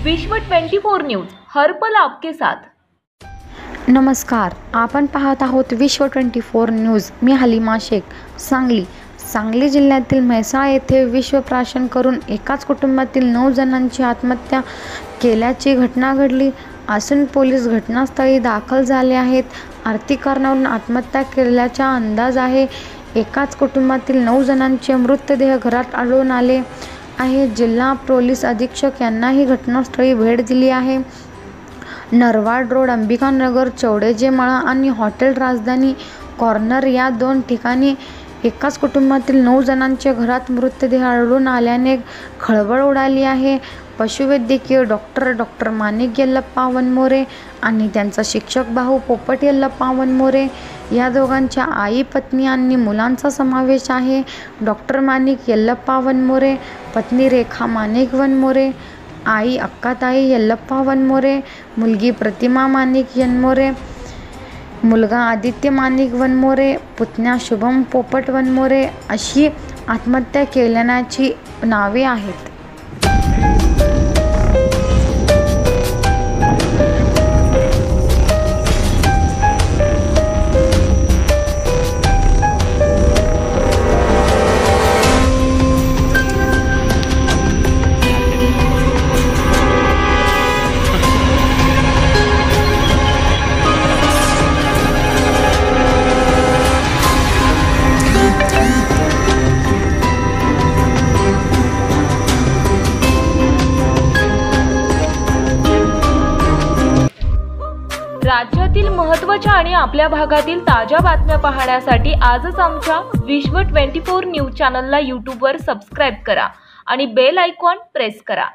विश्व 24 न्यूज हर पल आपके साथ। नमस्कार, आपण पाहत आहोत विश्व 24 न्यूज। मी हलीमा शेख, सांगली जिल्ह्यातील म्हैसाळ येथे विश्वप्राशन करून एकाच कुटुंबातील 9 जणांची आत्महत्या केल्याची घटना घडली असून पोलीस घटनास्थळी दाखल झाले आहेत। आर्थिक कारणावरून आत्महत्या केल्याचा अंदाज आहे। एकाच कुटुंबातील 9 जणांचे मृतदेह घरात आढळून आले आहे। जिल्हा पोलीस अधीक्षक यांनाही घटनास्थळी भेट दिली आहे। नरवाड रोड, अंबिकानगर, चौडेजेमाळा आणि हॉटेल राजधानी कॉर्नर या 2 ठिकाणी एकाच कुटुंबातील 9 जणांच्या घरात मृतदेह आढळून आल्याने खळबळ उडाली आहे। पशुवैद्यकीय डॉक्टर माणिक यल्लप्पा वनमोरे आणि त्यांचा शिक्षक भाऊ पोपट यल्लप्पा वनमोरे या दोघांच्या आई, पत्नी आणि मुलांचा समावेश आहे। डॉक्टर माणिक यल्लप्पा वनमोरे, पत्नी रेखा माणिक वनमोरे, आई अक्काताई यल्लप्पा वनमोरे, मुलगी प्रतिमा माणिक वनमोरे, मुलगा आदित्य माणिक वनमोरे, पुतण्या शुभम पोपट वनमोरे अशी आत्महत्या केल्याची नावे आहेत। राज्यातील महत्त्वाच्या आणि आपल्या भागातील ताज्या बातम्या पाहण्यासाठी आजच आमच्या विश्व 24 न्यूज चॅनलला YouTube वर सबस्क्राइब करा आणि बेल आयकॉन प्रेस करा।